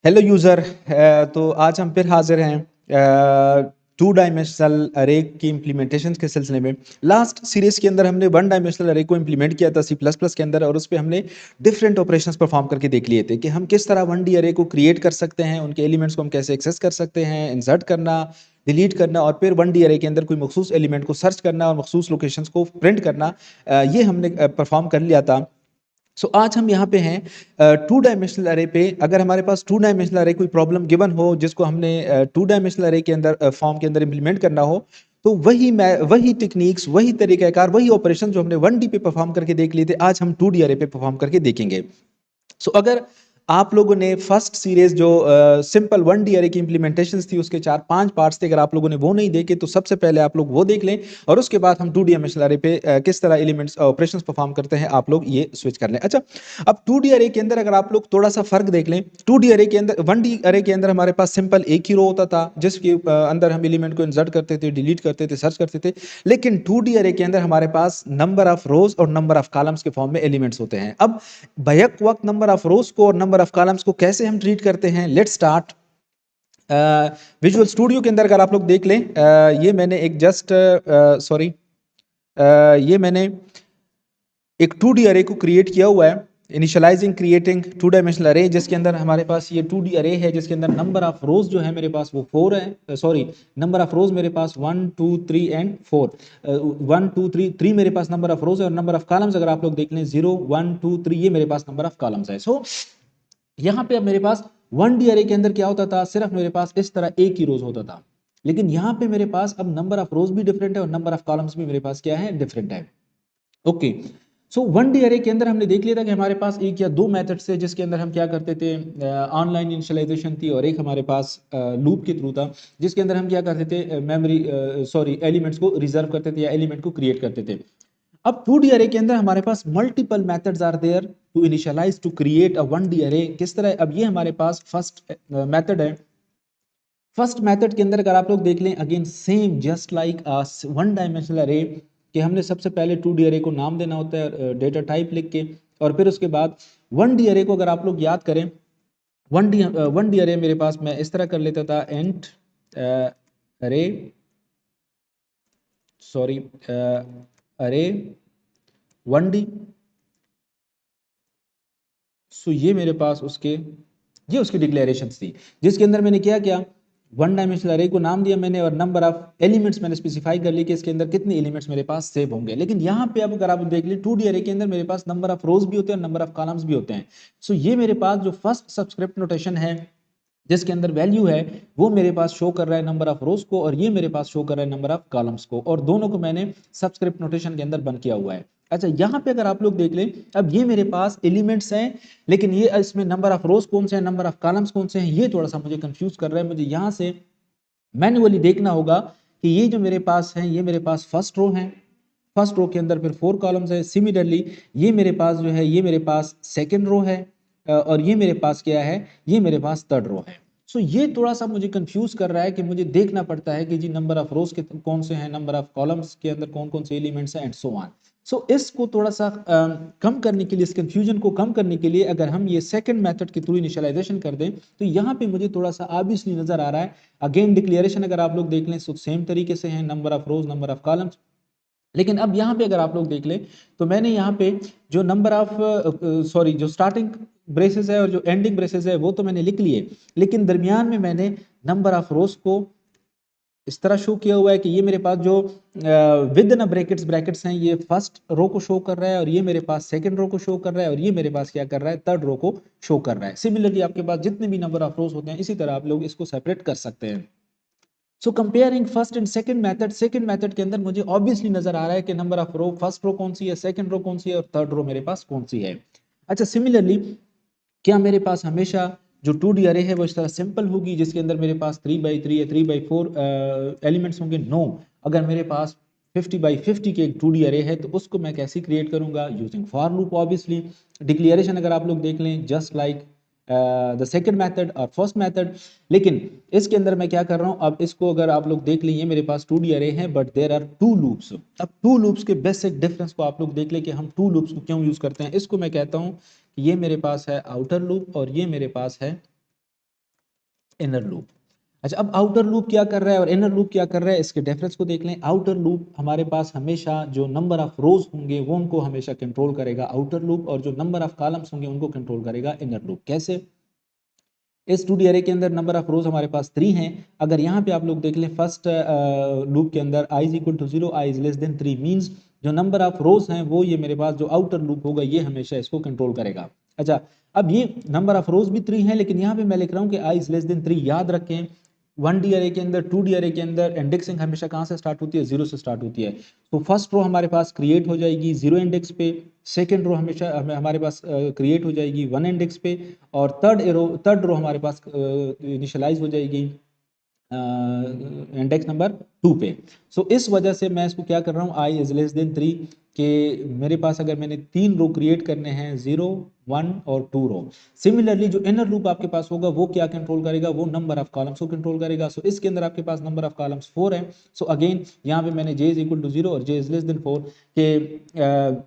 Hello user. तो आज हम फिर हाजिर हैं टू डायमेंशनल अरे की इम्प्लीमेंटेशन के सिलसिले में। लास्ट सीरीज़ के अंदर हमने वन डायमेंशनल अरे को इम्प्लीमेंट किया था सी प्लस प्लस के अंदर, और उस पे हमने डिफरेंट ऑपरेशंस परफॉर्म करके देख लिए थे कि हम किस तरह वन डी अरे को क्रिएट कर सकते हैं, उनके एलिमेंट्स को हम कैसे एक्सेस कर सकते हैं, इंसर्ट करना, डिलीट करना, और फिर वन डी अरे के अंदर कोई मखसूस एलिमेंट को सर्च करना और मखसूस लोकेशंस को प्रिंट करना। ये हमने परफॉर्म कर लिया था। आज हम यहाँ पे हैं टू डायमेंशनल अरे पे। अगर हमारे पास टू डायमेंशनल अरे कोई प्रॉब्लम गिवन हो जिसको हमने टू डायमेंशनल अरे के अंदर फॉर्म के अंदर इम्प्लीमेंट करना हो, तो वही टेक्निक्स, वही तरीक़ाकार, वही ऑपरेशन जो हमने वन डी पे परफॉर्म करके देख लिए थे, आज हम टू डी अरे पे परफॉर्म करके देखेंगे। अगर आप लोगों ने फर्स्ट सीरीज जो सिंपल वन डी अरे की इंप्लीमेंटेशंस थी उसके 4-5 पार्ट्स थे, अगर आप लोगों ने वो नहीं देखे तो सबसे पहले आप लोग वो देख लें, और उसके बाद हम टू डी अरे पे किस तरह एलिमेंट्स ऑपरेशंस परफॉर्म करते हैं आप लोग ये स्विच कर लें। अच्छा, अब टू डी अरे के अंदर अगर आप लोग थोड़ा सा फर्क देख लें, टू डी अरे के अंदर, वन डी अरे के अंदर हमारे पास सिंपल एक ही रो होता था जिसके अंदर हम एलिमेंट को इंसर्ट करते थे, डिलीट करते थे, सर्च करते थे। लेकिन टू डी अरे के अंदर हमारे पास नंबर ऑफ रोज और नंबर ऑफ कॉलम्स के फॉर्म में एलिमेंट्स होते हैं। अब बैक वक्त नंबर ऑफ रोज को और नंबर ऑफ कॉलम्स को कैसे हम ट्रीट करते हैं, लेट्स स्टार्ट। विजुअल स्टूडियो के अंदर अगर आप लोग देख लें, ये मैंने एक जस्ट सॉरी ये मैंने एक टू डी अरे को क्रिएट किया हुआ है, इनिशियलाइजिंग क्रिएटिंग टू डायमेंशनल अरे, जिसके अंदर हमारे पास ये टू डी अरे है जिसके अंदर नंबर ऑफ रोज जो है मेरे पास वो 4 है। सॉरी, नंबर ऑफ रोज मेरे पास 1 2 3 एंड 4। 1 2 3 3 मेरे पास नंबर ऑफ रोज है, और नंबर ऑफ कॉलम्स अगर आप लोग देख लें 0 1 2 3 ये मेरे पास नंबर ऑफ कॉलम्स है। यहाँ पे अब मेरे पास वन डी अरे के अंदर क्या होता था, सिर्फ मेरे पास इस तरह एक ही रोज होता था। लेकिन यहाँ पे मेरे पास अब नंबर ऑफ रोज भी डिफरेंट है और नंबर ऑफ कॉलम्स भी मेरे पास क्या है, डिफरेंट है। ओके, वन डी अरे के अंदर हमने देख लिया था कि हमारे पास एक या दो मेथड्स थे जिसके अंदर हम क्या करते थे, ऑनलाइन इनिशियलाइजेशन थी, और एक हमारे पास लूप के थ्रू था जिसके अंदर हम क्या करते थे, मेमोरी सॉरी एलिमेंट्स को रिजर्व करते थे या एलिमेंट को क्रिएट करते थे। अब टू डी अरे के अंदर हमारे पास multiple methods are there to initialize to create a one D array. किस तरह, अब ये हमारे पास फर्स्ट मेथड है। फर्स्ट मेथड के अंदर अगर आप लोग देख लें, again same just like one dimensional array, कि हमने सबसे पहले टू डी अरे को नाम देना होता है डेटा टाइप लिख के, और फिर उसके बाद वन डी अरे को अगर आप लोग याद करें, वन डी अरे मेरे पास मैं इस तरह कर लेता था, एंड अरे सॉरी अरे वन डी। ये मेरे पास ये उसकी डिक्लेरेशन थी जिसके अंदर मैंने क्या किया, वन डायमेंशनल अरे को नाम दिया मैंने, और नंबर ऑफ एलिमेंट्स मैंने स्पेसिफाई कर ली कि इसके अंदर कितने एलिमेंट्स मेरे पास सेव होंगे। लेकिन यहाँ पे अब अगर आप देख ले, टू डी अरे के अंदर मेरे पास नंबर ऑफ रोज भी होते हैं और नंबर ऑफ कॉलम्स भी होते हैं। ये मेरे पास जो फर्स्ट सबस्क्रिप्ट नोटेशन है जिसके अंदर वैल्यू है, वो मेरे पास शो कर रहा है नंबर ऑफ रोज को, और ये मेरे पास शो कर रहा है नंबर ऑफ कॉलम्स को, और दोनों को मैंने सबस्क्रिप्ट नोटेशन के अंदर बंद किया हुआ है। अच्छा, यहाँ पे अगर आप लोग देख लें, अब ये मेरे पास एलिमेंट्स हैं, लेकिन ये इसमें नंबर ऑफ रोज कौन से हैं, नंबर ऑफ कॉलम्स कौन से हैं, ये थोड़ा सा मुझे कंफ्यूज कर रहा है। मुझे यहाँ से मैन्युअली देखना होगा कि ये जो मेरे पास है, ये मेरे पास फर्स्ट रो है, फर्स्ट रो के अंदर फिर 4 कॉलम्स है। सिमिलरली ये मेरे पास जो है, ये मेरे पास सेकेंड रो है, और ये मेरे पास क्या है, ये मेरे पास थर्ड रो है। ये थोड़ा सा मुझे कंफ्यूज कर रहा है कि मुझे देखना पड़ता है कि जी नंबर ऑफ रोज के कौन से हैं, नंबर ऑफ कॉलम्स के अंदर कौन कौन से एलिमेंट्स हैं, एंड सो ऑन। इसको थोड़ा सा कम करने के लिए, इस कंफ्यूजन को कम करने के लिए, अगर हम ये सेकंड मेथड के थ्रू इनिशियलाइजेशन कर दें, तो यहाँ पे मुझे थोड़ा सा ऑब्वियसली नजर आ रहा है। अगेन डिक्लेरेशन अगर आप लोग देख लें, सेम तरीके से है, number of rose, number of columns. लेकिन अब यहाँ पे अगर आप लोग देख लें, तो मैंने यहाँ पे जो नंबर ऑफ सॉरी जो स्टार्टिंग ब्रेसेस है और जो एंडिंग ब्रेसेस है वो तो मैंने लिख लिए, लेकिन दरमियान में मैंने नंबर ऑफ रोज को इस तरह शो किया हुआ है कि ये मेरे पास जो विद इन ब्रैकेट्स ब्रैकेट्स हैं, ये फर्स्ट रो को शो कर रहा है, और ये मेरे पास सेकंड रो को शो कर रहा है, और ये मेरे पास क्या कर रहा है, थर्ड रो को शो कर रहा है। सिमिलरली आपके पास जितने भी नंबर ऑफ रोज होते हैं, इसी तरह आप लोग इसको सेपरेट कर सकते हैं। Comparing first and second method के अंदर मुझे ऑब्वियसली नजर आ रहा है कि number of row, first row कौन सी है, सेकंड रो कौन सी है, और थर्ड रो मेरे पास कौन सी है। अच्छा, सिमिलरली क्या मेरे पास हमेशा जो टू डी अरे है वो इस तरह सिंपल होगी जिसके अंदर मेरे पास 3x3 या 3x4 एलिमेंट्स होंगे? नो। अगर मेरे पास 50x50 के एक टू डी अरे है तो उसको मैं कैसे क्रिएट करूंगा, using for loop obviously. Declaration अगर आप लोग देख लें, just like the second method और फर्स्ट मेथड। लेकिन इसके अंदर मैं क्या कर रहा हूं, अब इसको अगर आप लोग देख लें, ये मेरे पास टू डी अरे है, but there are two loops. अब टू लूप्स के बेसिक डिफरेंस को आप लोग देख लें कि हम टू लूप्स को क्यों यूज करते हैं। इसको मैं कहता हूं, ये मेरे पास है आउटर लूप और ये मेरे पास है इनर लूप। अच्छा, अब आउटर लूप क्या कर रहा है और इनर लूप क्या कर रहा है, इसके डिफरेंस को देख लें। आउटर लूप हमारे पास हमेशा जो नंबर ऑफ रोज होंगे वो उनको हमेशा कंट्रोल करेगा आउटर लूप, और जो नंबर ऑफ कॉलम्स होंगे उनको कंट्रोल करेगा इनर लूप। कैसे? इस 2D अरे के अंदर नंबर ऑफ रोज हमारे पास 3 हैं। अगर यहाँ पे आप लोग देख लें फर्स्ट लूप के अंदर i is equal to 0, i is less than 3 means जो नंबर ऑफ रोज हैं वो ये मेरे पास जो आउटर लूप होगा ये हमेशा इसको कंट्रोल करेगा। अच्छा, अब ये नंबर ऑफ रोज भी 3 है, लेकिन यहाँ पे मैं लिख रहा हूँ कि i इज लेस देन 3। याद रखें 1D अरे के अंदर 2D अरे के अंदर इंडेक्सिंग हमेशा कहाँ से स्टार्ट होती है? 0 से स्टार्ट होती है। तो फर्स्ट रो हमारे पास क्रिएट हो जाएगी 0 इंडेक्स पे, सेकेंड रो हमेशा हमारे पास क्रिएट हो जाएगी 1 इंडेक्स पे, और थर्ड रो हमारे पास इनिशियलाइज हो जाएगी इंडेक्स नंबर 2 पे। सो इस वजह से मैं इसको क्या कर रहा हूँ, i इज लेस देन 3, कि मेरे पास अगर मैंने 3 रो क्रिएट करने हैं 0, 1 और 2 रो। सिमिलरली जो इनर लूप आपके पास होगा वो क्या कंट्रोल करेगा? वो नंबर ऑफ कॉलम्स को कंट्रोल करेगा। सो इसके अंदर आपके पास नंबर ऑफ कॉलम्स 4 है। सो अगेन यहाँ पे मैंने j इज इक्वल टू 0 और j इज लेस देन 4 के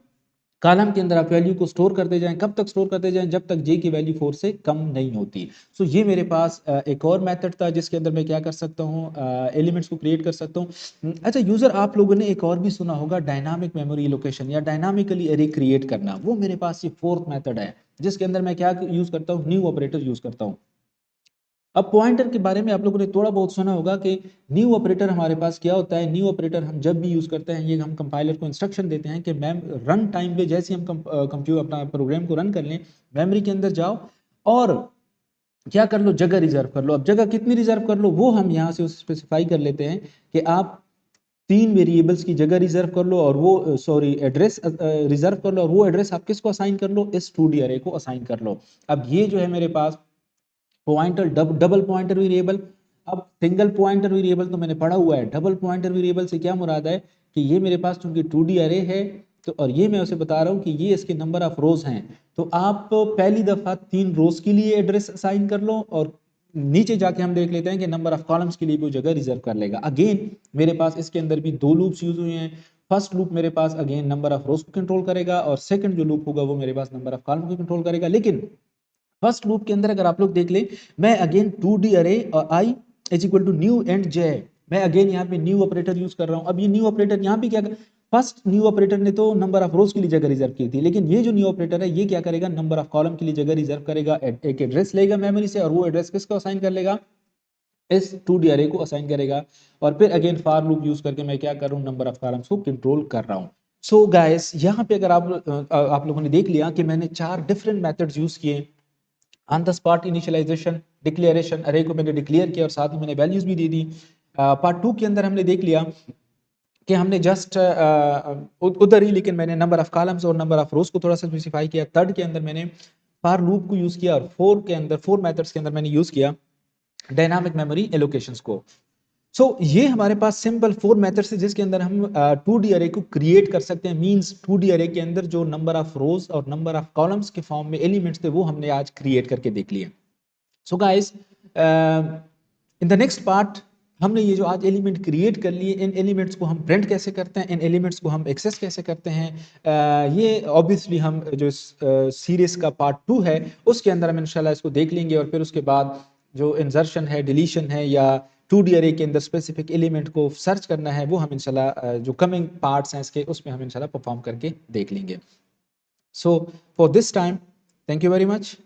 कॉलम के अंदर आप वैल्यू को स्टोर करते जाएं। कब तक स्टोर करते जाएं? जब तक j की वैल्यू 4 से कम नहीं होती। सो ये मेरे पास एक और मेथड था जिसके अंदर मैं क्या कर सकता हूँ, एलिमेंट्स को क्रिएट कर सकता हूँ। अच्छा यूजर, आप लोगों ने एक और भी सुना होगा डायनामिक मेमोरी लोकेशन या डायनामिकली एरे क्रिएट करना। वो मेरे पास ये फोर्थ मेथड है जिसके अंदर मैं क्या यूज करता हूँ, न्यू ऑपरेटर यूज करता हूँ। अब पॉइंटर के बारे में आप लोगों ने थोड़ा बहुत सुना होगा कि न्यू ऑपरेटर हमारे पास क्या होता है। न्यू ऑपरेटर हम जब भी यूज करते हैं, ये हम कंपाइलर को इंस्ट्रक्शन देते हैं कि मैम रन टाइम पे जैसे हम कंप्यूटर अपना प्रोग्राम को रन कर लें, मेमोरी के अंदर जाओ और क्या कर लो, जगह रिजर्व कर लो। अब जगह कितनी रिजर्व कर लो वो हम यहाँ से स्पेसिफाई कर लेते हैं कि आप 3 वेरिएबल्स की जगह रिजर्व कर लो, और वो सॉरी एड्रेस रिजर्व कर लो, और वो एड्रेस आप किसको असाइन कर लो? इस 2D अरे को असाइन कर लो। अब ये जो है मेरे पास पॉइंटर डबल पॉइंटर वेरिएबल। अब सिंगल पॉइंटर वेरिएबल तो मैंने पढ़ा हुआ है, डबल पॉइंटर वेरिएबल से क्या मुराद है कि ये मेरे पास चूंकि 2D अरे है तो, और ये मैं उसे बता रहा हूँ कि ये इसके नंबर ऑफ रोज हैं, तो आप पहली दफा 3 रोज के लिए एड्रेस असाइन कर लो, और नीचे जाके हम देख लेते हैं कि नंबर ऑफ कॉलम्स के लिए भी वो जगह रिजर्व कर लेगा। अगेन मेरे पास इसके अंदर भी 2 लूप्स यूज हुए हैं। फर्स्ट लूप मेरे पास अगेन नंबर ऑफ रोज को कंट्रोल करेगा, और सेकंड जो लूप होगा वो मेरे पास नंबर ऑफ कॉलम को कंट्रोल करेगा। लेकिन फर्स्ट लूप के अंदर अगर आप लोग देख लें, मैं अगेन 2D अरे और i is equal to new and j, मैं अगेन यहाँ पे न्यू ऑपरेटर यूज कर रहा हूँ। अब ये न्यू ऑपरेटर यहाँ पे क्या कर, फर्स्ट न्यू ऑपरेटर ने तो नंबर ऑफ रोज के लिए जगह रिजर्व की थी, लेकिन ये जो न्यू ऑपरेटर है ये क्या करेगा, नंबर ऑफ कॉलम के लिए जगह रिजर्व करेगा। एक एड्रेस लेगा मेमोरी से, और वो एड्रेस किसको असाइन कर लेगा? इस 2D अरे को असाइन करेगा। और फिर अगेन फॉर लूप यूज करके मैं क्या कर रहा हूँ, नंबर ऑफ कॉलम्स को कंट्रोल कर रहा हूँ। सो गाइस, यहाँ पे अगर आप लोगों ने देख लिया कि मैंने 4 डिफरेंट मेथड्स यूज किए। On the spot initialisation, declaration, array को मैंने डिक्लेयर किया और साथ ही मैंने वैल्यूज भी दे दी। पार्ट 2 के अंदर हमने देख लिया कि हमने जस्ट उधर ही, लेकिन मैंने नंबर ऑफ कॉलम्स और नंबर ऑफ रोज को थोड़ा सा स्पेसिफाई किया। थर्ड के अंदर मैंने फॉर लूप को यूज किया, और फोर मेथड्स के अंदर मैंने यूज किया डायनामिक मेमोरी एलोकेशंस को। सो ये हमारे पास सिंपल 4 मेथड्स है जिसके अंदर हम 2D अरे को क्रिएट कर सकते हैं। मींस 2D अरे के अंदर जो नंबर ऑफ रोज और नंबर ऑफ कॉलम्स के फॉर्म में एलिमेंट्स थे वो हमने आज क्रिएट करके देख लिए। So guys, in the next part हमने ये जो आज एलिमेंट क्रिएट कर लिए, इन एलिमेंट्स को हम प्रिंट कैसे करते हैं, इन एलिमेंट्स को हम एक्सेस कैसे करते हैं, ये ऑब्वियसली हम जो सीरीज का पार्ट 2 है उसके अंदर हम इंशाल्लाह इसको देख लेंगे। और फिर उसके बाद जो इंसर्शन है, डिलीशन है, या 2D अरे के अंदर स्पेसिफिक एलिमेंट को सर्च करना है, वो हम इंशाल्लाह जो कमिंग पार्ट्स हैं इसके उसमें हम इंशाल्लाह परफॉर्म करके देख लेंगे। So for this time, thank you very much.